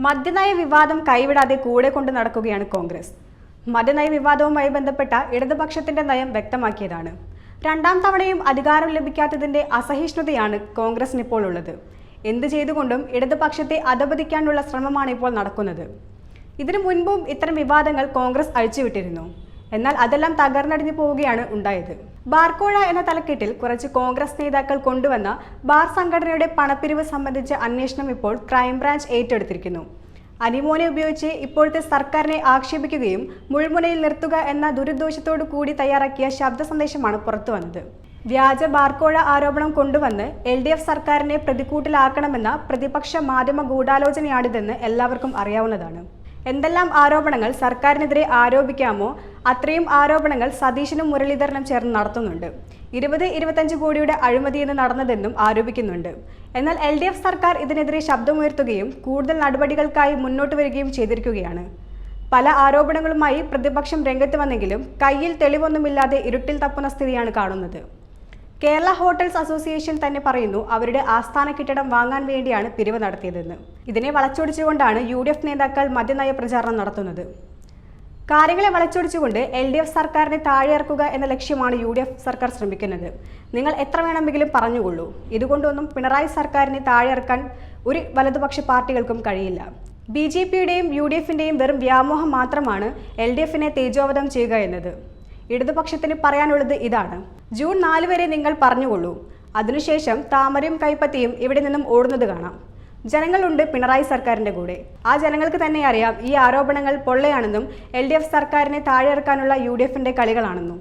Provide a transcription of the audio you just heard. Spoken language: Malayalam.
മദ്യനയ വിവാദം കൈവിടാതെ കൂടെ കൊണ്ട് നടക്കുകയാണ് കോൺഗ്രസ്. മദ്യനയ വിവാദവുമായി ബന്ധപ്പെട്ട ഇടതുപക്ഷത്തിന്റെ നയം വ്യക്തമാക്കിയതാണ്. രണ്ടാം തവണയും അധികാരം ലഭിക്കാത്തതിന്റെ അസഹിഷ്ണുതയാണ് കോൺഗ്രസിന് ഇപ്പോൾ ഉള്ളത്. എന്ത് ചെയ്തുകൊണ്ടും ഇടതുപക്ഷത്തെ അധപതിക്കാനുള്ള ശ്രമമാണ് ഇപ്പോൾ നടക്കുന്നത്. ഇതിനു മുൻപും ഇത്തരം വിവാദങ്ങൾ കോൺഗ്രസ് അഴിച്ചുവിട്ടിരുന്നു. എന്നാൽ അതെല്ലാം തകർന്നടിഞ്ഞു പോവുകയാണ് ഉണ്ടായത്. ബാർക്കോഴ എന്ന തലക്കെട്ടിൽ കുറച്ച് കോൺഗ്രസ് നേതാക്കൾ കൊണ്ടുവന്ന ബാർ സംഘടനയുടെ പണപ്പിരിവ് സംബന്ധിച്ച അന്വേഷണം ഇപ്പോൾ ക്രൈംബ്രാഞ്ച് ഏറ്റെടുത്തിരിക്കുന്നു. അനിമോനെ ഉപയോഗിച്ച് ഇപ്പോഴത്തെ സർക്കാരിനെ ആക്ഷേപിക്കുകയും മുൾമുനയിൽ നിർത്തുക എന്ന ദുരുദ്ദേശത്തോടു കൂടി തയ്യാറാക്കിയ ശബ്ദ സന്ദേശമാണ് പുറത്തുവന്നത്. വ്യാജ ബാർക്കോഴ ആരോപണം കൊണ്ടുവന്ന് LDF സർക്കാരിനെ പ്രതിക്കൂട്ടിലാക്കണമെന്ന പ്രതിപക്ഷ മാധ്യമ ഗൂഢാലോചനയാണിതെന്ന് എല്ലാവർക്കും അറിയാവുന്നതാണ്. എന്തെല്ലാം ആരോപണങ്ങൾ സർക്കാരിനെതിരെ ആരോപിക്കാമോ അത്രയും ആരോപണങ്ങൾ സതീശനും മുരളീധരനും ചേർന്ന് നടത്തുന്നുണ്ട്. 20-25 കോടിയുടെ അഴിമതിയെന്ന് നടന്നതെന്നും ആരോപിക്കുന്നുണ്ട്. എന്നാൽ LDF സർക്കാർ ഇതിനെതിരെ ശബ്ദമുയർത്തുകയും കൂടുതൽ നടപടികൾക്കായി മുന്നോട്ട് വരികയും ചെയ്തിരിക്കുകയാണ്. പല ആരോപണങ്ങളുമായി പ്രതിപക്ഷം രംഗത്ത് വന്നെങ്കിലും കയ്യിൽ തെളിവൊന്നുമില്ലാതെ ഇരുട്ടിൽ തപ്പുന്ന സ്ഥിതിയാണ് കാണുന്നത്. കേരള ഹോട്ടൽസ് അസോസിയേഷൻ തന്നെ പറയുന്നു അവരുടെ ആസ്ഥാന കെട്ടിടം വാങ്ങാൻ വേണ്ടിയാണ് പിരിവ് നടത്തിയതെന്ന്. ഇതിനെ വളച്ചൊടിച്ചുകൊണ്ടാണ് UDF നേതാക്കൾ മദ്യനയ പ്രചാരണം നടത്തുന്നത്. കാര്യങ്ങളെ വളച്ചൊടിച്ചുകൊണ്ട് LDF സർക്കാരിനെ താഴെയിറക്കുക എന്ന ലക്ഷ്യമാണ് UDF സർക്കാർ ശ്രമിക്കുന്നത്. നിങ്ങൾ എത്ര വേണമെങ്കിലും പറഞ്ഞുകൊള്ളൂ. ഇതുകൊണ്ടൊന്നും പിണറായി സർക്കാരിനെ താഴെയിറക്കാൻ ഒരു വലതുപക്ഷ പാർട്ടികൾക്കും കഴിയില്ല. BJPയുടെയും UDFന്റെയും വെറും വ്യാമോഹം മാത്രമാണ് LDFനെ തേജോവധം ചെയ്യുക എന്നത്. ഇടതുപക്ഷത്തിന് പറയാനുള്ളത് ഇതാണ്: ജൂൺ 4 വരെ നിങ്ങൾ പറഞ്ഞുകൊള്ളൂ. അതിനുശേഷം താമരയും കൈപ്പത്തിയും ഇവിടെ നിന്നും ഓടുന്നത് കാണാം. ജനങ്ങളുണ്ട് പിണറായി സർക്കാരിന്റെ കൂടെ. ആ ജനങ്ങൾക്ക് തന്നെ അറിയാം ഈ ആരോപണങ്ങൾ പൊള്ളയാണെന്നും LDF സർക്കാരിനെ താഴെയിറക്കാനുള്ള UDFന്റെ കളികളാണെന്നും.